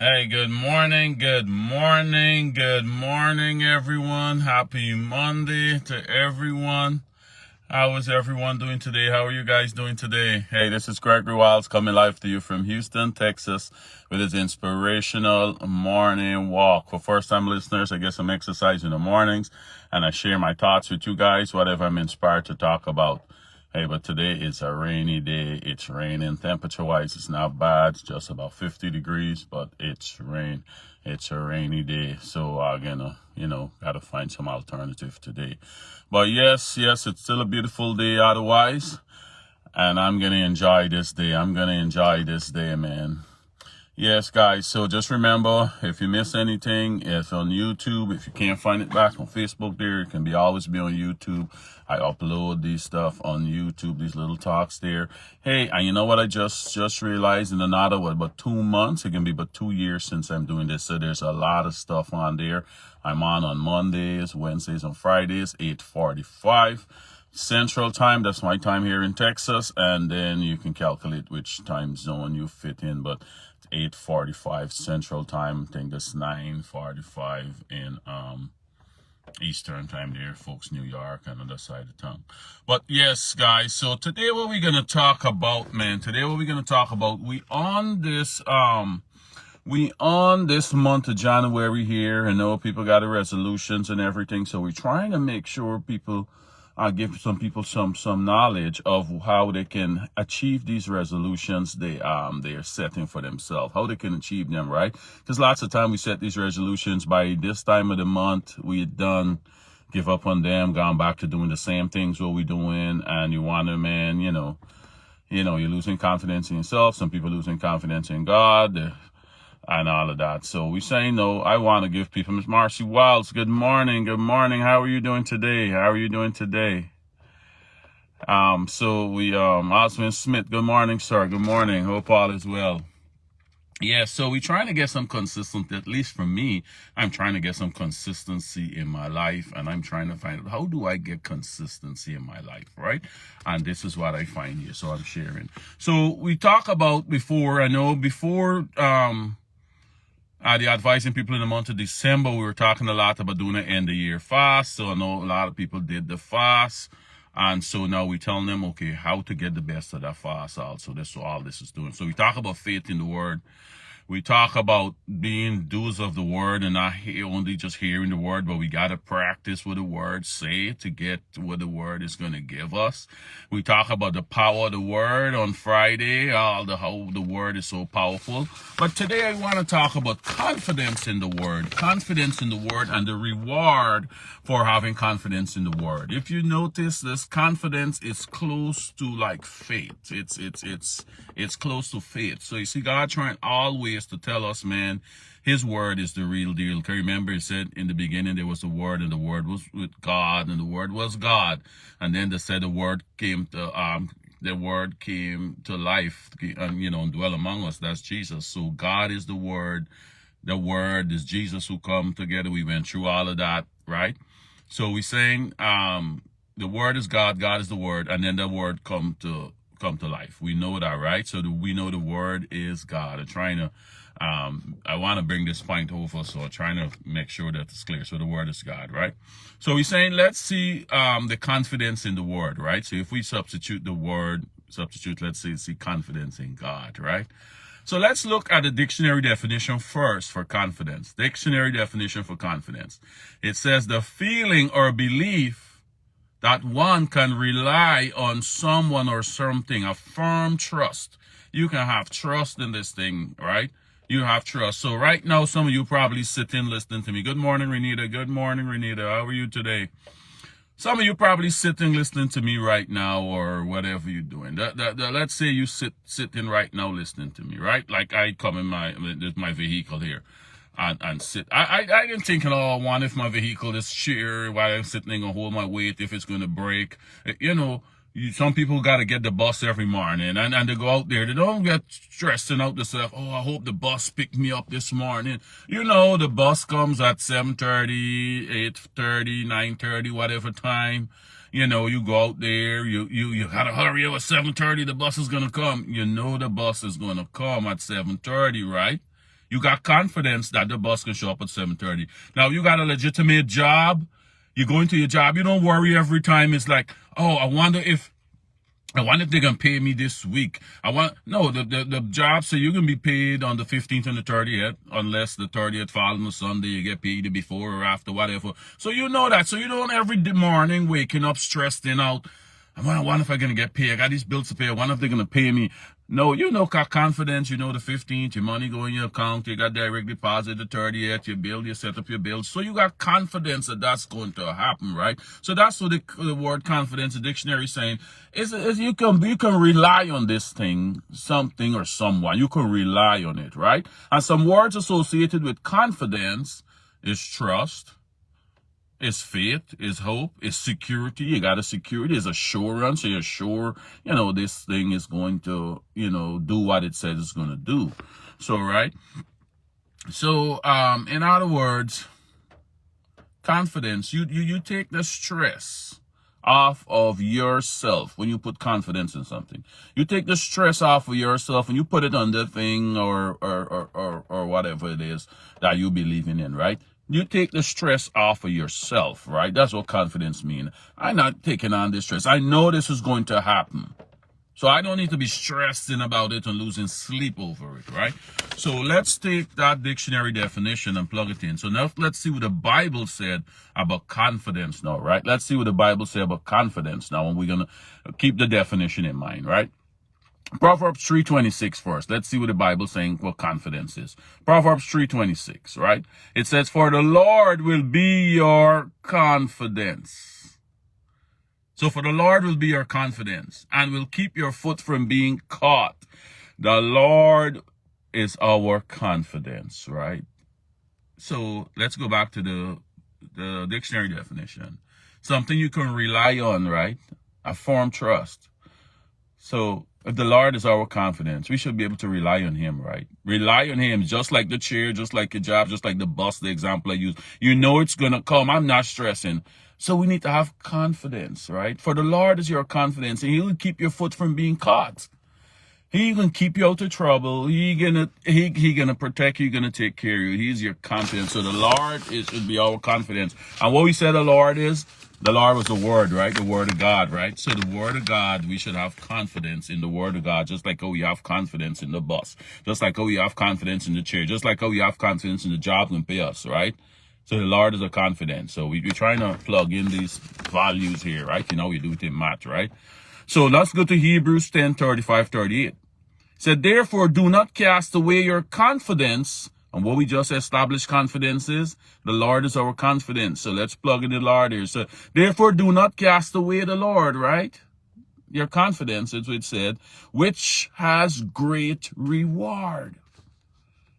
Hey, good morning, everyone. Happy Monday to everyone. How is everyone doing today? How are you guys doing today? Hey, this is Gregory Wiles coming live to you from Houston, Texas, with his inspirational morning walk. For first-time listeners, I get some exercise in the mornings, and I share my thoughts with you guys, whatever I'm inspired to talk about. Hey, but today is a rainy day. It's raining. Temperature-wise, it's not bad. It's just about 50 degrees, but it's rain. It's a rainy day. So I'm gonna, gotta find some alternative today. But yes, it's still a beautiful day otherwise. And I'm gonna enjoy this day. Man. Yes, guys. So just remember, if you miss anything, it's on YouTube. If you can't find it back on Facebook, there it can always be on YouTube. I upload these stuff on YouTube, these little talks there. Hey, and you know what? I just realized in another about 2 months, it can be about 2 years since I'm doing this. So there's a lot of stuff on there. I'm on Mondays, Wednesdays, and Fridays, 8:45. Central Time, that's my time here in Texas, and then you can calculate which time zone you fit in, but 8:45 Central Time. I think that's 9:45 in Eastern Time there, folks, New York and other side of town. But yes, guys, so today what we're gonna talk about, man. We on this month of January here. I know people got the resolutions and everything, so we're trying to make sure people give some people some knowledge of how they can achieve these resolutions they are setting for themselves, how they can achieve them, right? Because lots of time we set these resolutions, by this time of the month we done give up on them, gone back to doing the same things what we're doing, and you wonder, man, you're losing confidence in yourself. Some people losing confidence in God and all of that. So we say no. I want to give people. Miss Marcy Wiles, good morning. How are you doing today? So we Osmond Smith, good morning, sir. Good morning. Hope all is well. Yeah, so we're trying to get some consistency, at least for me. I'm trying to get some consistency in my life, and I'm trying to find out, how do I get consistency in my life, right? And this is what I find here, so I'm sharing. So we talk about before, the advising people in the month of December, we were talking a lot about doing an end of year fast. So I know a lot of people did the fast. And so now we're telling them, okay, how to get the best of that fast also. That's what all this is doing. So we talk about faith in the word. We talk about being doers of the word and not only just hearing the word, but we got to practice what the word say to get what the word is going to give us. We talk about the power of the word on Friday, how the word is so powerful. But today I want to talk about confidence in the word and the reward for having confidence in the word. If you notice, this confidence is close to like faith. It's close to faith. So you see, God trying always to tell us, man, his word is the real deal. Can you remember he said in the beginning there was the word, and the word was with God, and the word was God. And then they said the word came to life and dwell among us. That's Jesus. So God is the word. The word is Jesus who come together. We went through all of that, right? So we're saying the word is God, God is the word, and then the word come to life. We know that, right? So we know the word is God. I'm trying to I want to bring this point over, so I'm trying to make sure that it's clear. So the word is God, right? So we're saying, let's see the confidence in the word, right? So if we substitute the word, let's see confidence in God, right? So let's look at the dictionary definition first for confidence. Dictionary definition for confidence. It says the feeling or belief that one can rely on someone or something, a firm trust. You can have trust in this thing, right? You have trust. So right now, some of you probably sitting listening to me. Good morning, Renita. How are you today? Some of you probably sitting listening to me right now, or whatever you're doing. Let's say you sitting right now listening to me, right? Like I come in my vehicle here and sit. I didn't think, one, if my vehicle is sheer while I'm sitting and hold my weight, if it's going to break. Some people got to get the bus every morning, and they go out there. They don't get stressing out themselves. Oh, I hope the bus picked me up this morning. The bus comes at 7:30, 8:30, 9:30, whatever time. You go out there. You got to hurry up at 7:30. The bus is going to come. The bus is going to come at 7:30, right? You got confidence that the bus can show up at 7:30. Now you got a legitimate job. You go into your job. You don't worry every time. It's like, oh, I wonder if they're gonna pay me this week. The job, so you can be paid on the 15th and the 30th, unless the 30th falls on a Sunday, you get paid before or after, whatever. So you know that. So you don't every morning waking up stressed out. I wonder if I'm gonna get paid. I got these bills to pay. I wonder if they're gonna pay me. No, you know, got confidence. You know the 15th, your money go in your account. You got direct deposit the 30th. You build, you set up your bills. So you got confidence that that's going to happen, right? So that's what the word confidence, the dictionary is saying, is you can rely on this thing, something or someone. You can rely on it, right? And some words associated with confidence is trust, is faith, is hope, is security. You got a security, is assurance. So you're sure, this thing is going to, do what it says it's going to do. So, right? So, in other words, confidence, you take the stress off of yourself when you put confidence in something. You take the stress off of yourself and you put it on the thing or whatever it is that you believing in, right? You take the stress off of yourself, right? That's what confidence means. I'm not taking on this stress. I know this is going to happen. So I don't need to be stressing about it and losing sleep over it, right? So let's take that dictionary definition and plug it in. So now let's see what the Bible said about confidence now, right? Let's see what the Bible said about confidence now, and we're going to keep the definition in mind, right? Proverbs 3:26 first. Let's see what the Bible is saying what confidence is. Proverbs 3:26, right? It says, for the Lord will be your confidence. So for the Lord will be your confidence and will keep your foot from being caught. The Lord is our confidence, right? So let's go back to the dictionary definition. Something you can rely on, right? A firm trust. So if the Lord is our confidence, we should be able to rely on him, right? Rely on him, just like the chair, just like your job, just like the bus, the example I use. You know it's going to come. I'm not stressing. So we need to have confidence, right? For the Lord is your confidence, and he'll keep your foot from being caught. He can keep you out of trouble. He gonna protect you. He gonna take care of you. He's your confidence. So the Lord should be our confidence. And what we said the Lord is, the Lord was the word, right? The word of God, right? So the word of God, we should have confidence in the word of God, just like how we have confidence in the bus, just like how we have confidence in the chair, just like how we have confidence in the job can pay us, right? So the Lord is a confidence. So we're trying to plug in these values here, right? We do it in math, right? So let's go to Hebrews 10:35-38. It said, therefore, do not cast away your confidence. And what we just established confidence is, the Lord is our confidence. So let's plug in the Lord here. So therefore, do not cast away the Lord, right? Your confidence, as it said, which has great reward.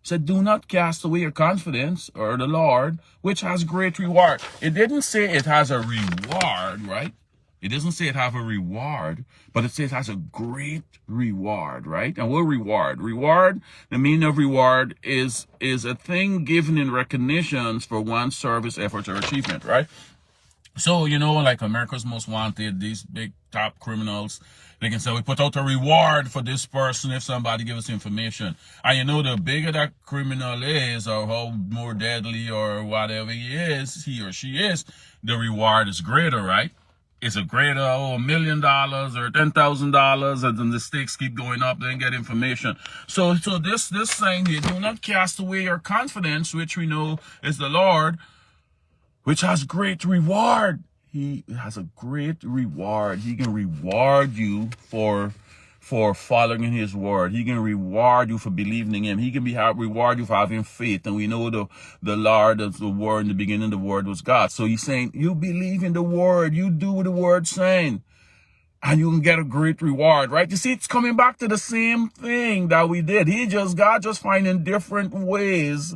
Said, do not cast away your confidence or the Lord, which has great reward. It didn't say it has a reward, right? It doesn't say it have a reward, but it says it has a great reward, right? And what reward? Reward, the meaning of reward is a thing given in recognitions for one's service, effort, or achievement, right? So, like America's Most Wanted, these big top criminals, they can say, we put out a reward for this person if somebody gives us information. And the bigger that criminal is, or how more deadly or whatever he or she is, the reward is greater, right? It's a greater, $1 million or $10,000, and then the stakes keep going up, then get information. So this saying here, do not cast away your confidence, which we know is the Lord, which has great reward. He has a great reward. He can reward you for following in his word. He can reward you for believing in him. He can reward you for having faith. And we know the Lord is the word. In the beginning, the word was God. So he's saying, you believe in the word. You do what the word's saying, and you can get a great reward, right? You see, it's coming back to the same thing that we did. God just finding different ways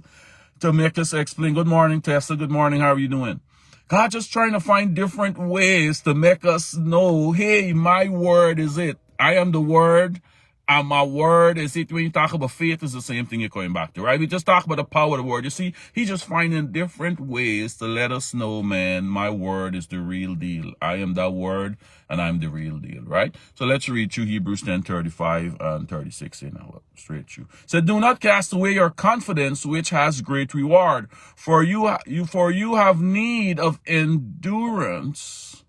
to make us explain. Good morning, Tessa. Good morning. How are you doing? God just trying to find different ways to make us know, hey, my word is it. I am the word, And my word is it when you talk about faith, is the same thing you're going back to, right? We just talk about the power of the word. You see, he's just finding different ways to let us know, man, my word is the real deal. I am that word and I'm the real deal, right? So let's read through Hebrews 10:35 and 36 in our straight through. So do not cast away your confidence, which has great reward, for you have need of endurance.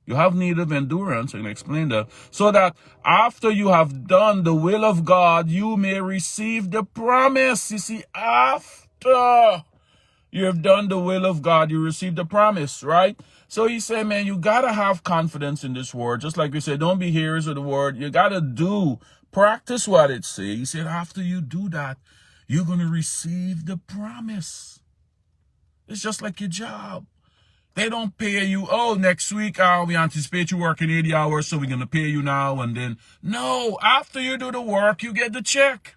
You have need of endurance, and explain that, so that after you have done the will of God, you may receive the promise. You see, after you have done the will of God, you receive the promise, right? So he said, man, you got to have confidence in this word. Just like we said, don't be hearers of the word. You got to practice what it says. He said, after you do that, you're going to receive the promise. It's just like your job. They don't pay you, oh, next week, we anticipate you working 80 hours, so we're going to pay you now and then. No, after you do the work, you get the check.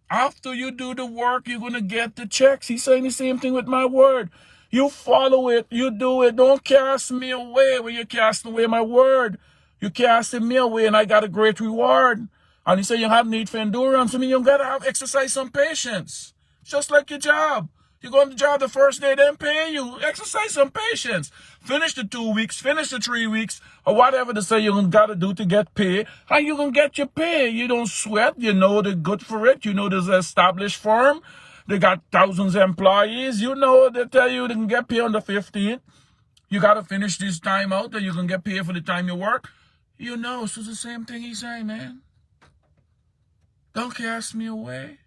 After you do the work, you're going to get the checks. He's saying the same thing with my word. You follow it, you do it. Don't cast me away when you cast away my word. You casting me away and I got a great reward. And he said you have need for endurance. I mean, you got to exercise some patience. Just like your job. You go on the job the first day, then pay you. Exercise some patience. Finish the 2 weeks, finish the 3 weeks, or whatever they say you got to do to get paid. And you going to get your pay. You don't sweat. You know they're good for it. You know there's an established firm. They got thousands of employees. You know they tell you they can get paid on the 15th. You got to finish this time out, and you can get paid for the time you work. You know, so it's the same thing he's saying, man. Don't cast me away.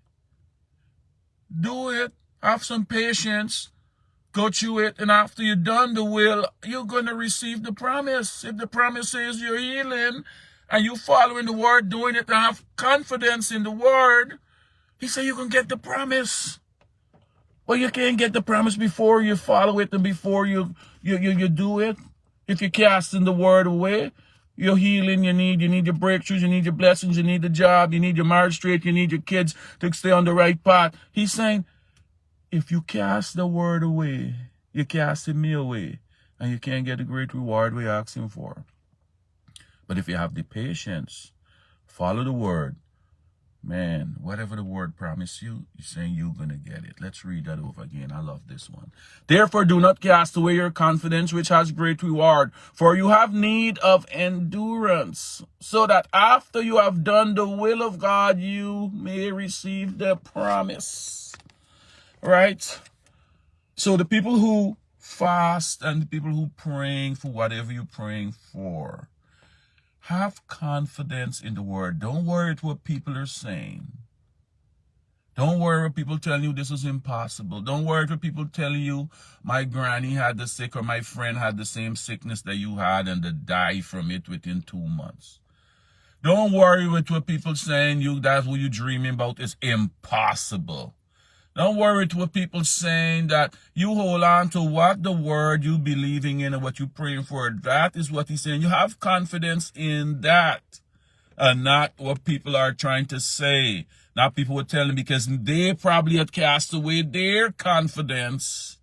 Do it. Have some patience, go through it, and after you're done the will, you're going to receive the promise. If the promise says you're healing, and you following the word, doing it, and have confidence in the word, he said you can get the promise. Well, you can't get the promise before you follow it and before you do it. If you're casting the word away, your healing you need your breakthroughs, you need your blessings, you need the job, you need your marriage straight, you need your kids to stay on the right path. He's saying, if you cast the word away, you're casting me away, and you can't get the great reward we're asking for. But if you have the patience, follow the word, man, whatever the word promised you, he's saying you're going to get it. Let's read that over again. I love this one. Therefore, do not cast away your confidence, which has great reward, for you have need of endurance, so that after you have done the will of God, you may receive the promise. Right? So the people who fast and the people who praying for whatever you're praying for, have confidence in the word. Don't worry what people are saying. Don't worry when people tell you this is impossible. Don't worry when people tell you my granny had the sick or my friend had the same sickness that you had and they die from it within 2 months. Don't worry with what people saying that's what you're dreaming about is impossible. Don't worry to what people saying that you hold on to what the word you believing in and what you praying for. That is what he's saying. You have confidence in that and not what people are trying to say. Not people were telling because they probably had cast away their confidence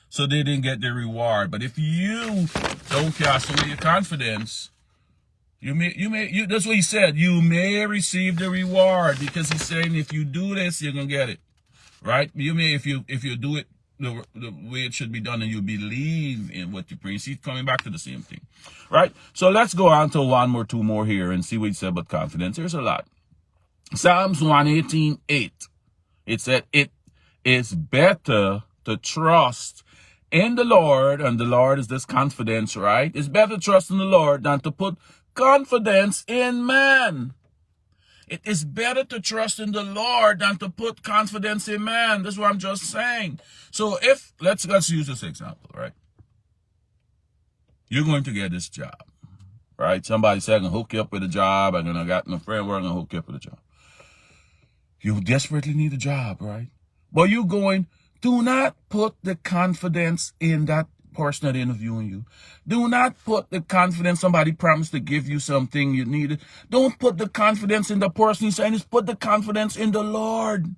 so they didn't get their reward. But if you don't cast away your confidence, that's what he said. You may receive the reward because he's saying if you do this, you're going to get it. Right? You may, if you do it the way it should be done and you believe in what you pray. See, coming back to the same thing. Right? So let's go on to two more here and see what he said about confidence. There's a lot. Psalms 118:8. It said, it is better to trust in the Lord, and the Lord is this confidence, right? It's better to trust in the Lord than to put confidence in man. It is better to trust in the Lord than to put confidence in man. That's what I'm just saying. So let's use this example, right? You're going to get this job, right? Somebody said, I'm going to hook you up with a job. I'm going to got my friend, we're going to hook you up with a job. You desperately need a job, right? But do not put the confidence in that person that interviewing you. Do not put the confidence somebody promised to give you something you needed. Don't put the confidence in the person he's saying. Just put the confidence in the Lord.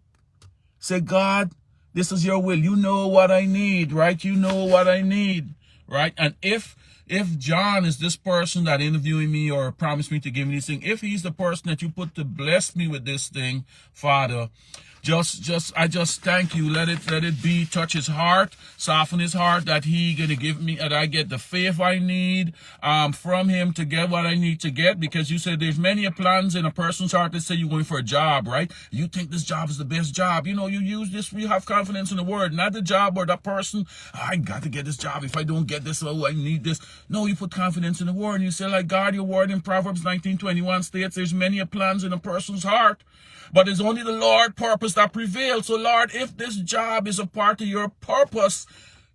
Say, God, this is your will. You know what I need, right? You know what I need, right? And if if John is this person that interviewing me or promised me to give me this thing, if he's the person that you put to bless me with this thing, Father, I just thank you. Let it be. Touch his heart, soften his heart, that he gonna give me, that I get the faith I need from him to get what I need to get. Because you said there's many plans in a person's heart that say you're going for a job, right? You think this job is the best job. You know, you use this. You have confidence in the word, not the job or the person. I got to get this job. If I don't get this, oh, I need this. No, you put confidence in the word. And you say, like God, your word in Proverbs 19:21 states, there's many plans in a person's heart, but it's only the Lord purpose that prevails. So Lord, if this job is a part of your purpose,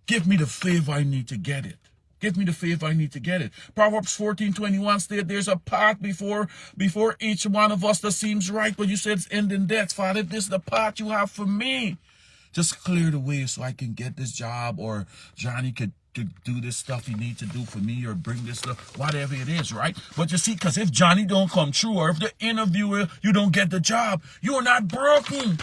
give me the favor I need to get it. Give me the favor I need to get it. Proverbs 14:21 states there's a path before each one of us that seems right, but you said it's ending death. Father, if this is the path you have for me, just clear the way so I can get this job, or Johnny could to do this stuff you need to do for me, or bring this stuff, whatever it is, right? But you see, because if Johnny don't come true, or if the interviewer, you don't get the job, you're not broken.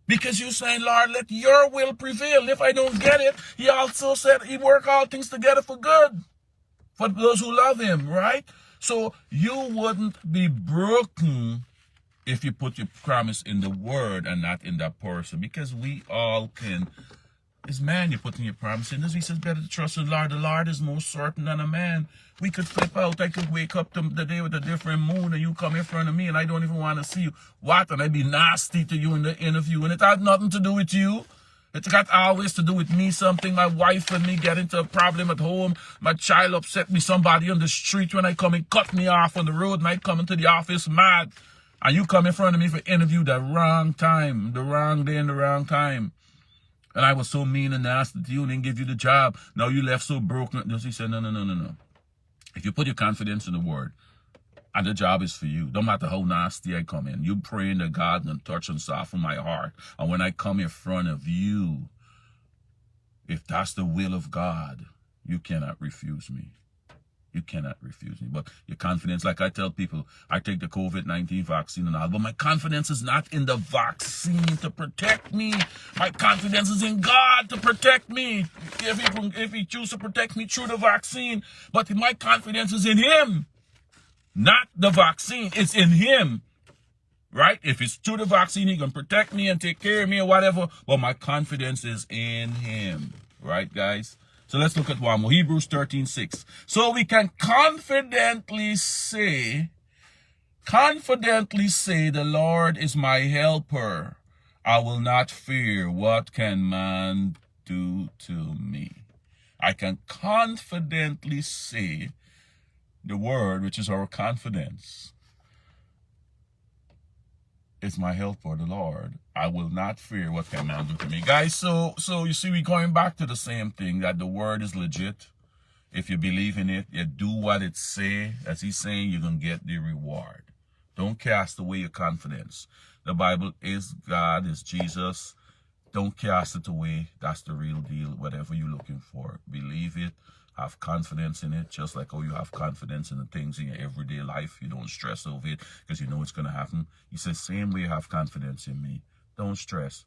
Because you're saying, Lord, let your will prevail. If I don't get it, he also said he work all things together for good, for those who love him, right? So you wouldn't be broken if you put your promise in the word and not in that person. Because we all can. It's man you're putting your promise in. As he says, better to trust in the Lord. The Lord is more certain than a man. We could flip out. I could wake up the day with a different moon and you come in front of me and I don't even want to see you. What? And I'd be nasty to you in the interview. And it had nothing to do with you. It's got always to do with me, something. My wife and me get into a problem at home. My child upset me. Somebody on the street when I come and cut me off on the road, and I come into the office mad. And you come in front of me for interview the wrong time, the wrong day and the wrong time. And I was so mean and nasty to you and didn't give you the job. Now you left so broken. He said, no. If you put your confidence in the word, and the job is for you, no matter how nasty I come in, you praying to God and touch and soften my heart. And when I come in front of you, if that's the will of God, you cannot refuse me. You cannot refuse me. But your confidence, like I tell people, I take the COVID-19 vaccine and all, but my confidence is not in the vaccine to protect me. My confidence is in God to protect me. If he chooses to protect me through the vaccine, but my confidence is in him, not the vaccine. It's in him, right? If it's through the vaccine, he can protect me and take care of me or whatever, but my confidence is in him, right, guys? So let's look at one more. Hebrews 13:6. So we can confidently say, the Lord is my helper. I will not fear. What can man do to me? I can confidently say the word, which is our confidence, is my helper, the Lord. I will not fear. What can man do to me? Guys, so you see, we're going back to the same thing, that the word is legit. If you believe in it, you do what it say. As he's saying, you're going to get the reward. Don't cast away your confidence. The Bible is God, is Jesus. Don't cast it away. That's the real deal. Whatever you're looking for, believe it. Have confidence in it, just like how you have confidence in the things in your everyday life. You don't stress over it because you know it's going to happen. He says, same way you have confidence in me. Don't stress.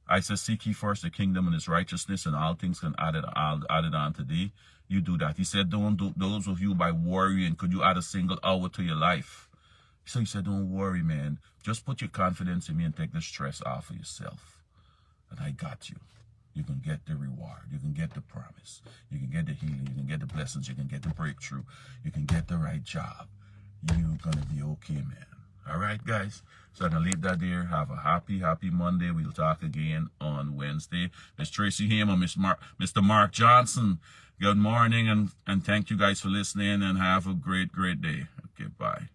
I said, seek ye first the kingdom and his righteousness, and all things can add it on to thee. You do that. He said, don't do those of you by worrying. Could you add a single hour to your life? So he said, don't worry, man. Just put your confidence in me and take the stress off of yourself. And I got you. You can get the reward. You can get the promise. You can get the healing. You can get the blessings. You can get the breakthrough. You can get the right job. You're going to be okay, man. All right, guys? So I'm going to leave that there. Have a happy Monday. We'll talk again on Wednesday. Miss Tracy Hamer, Mr. Mark Johnson, good morning, and thank you guys for listening, and have a great day. Okay, bye.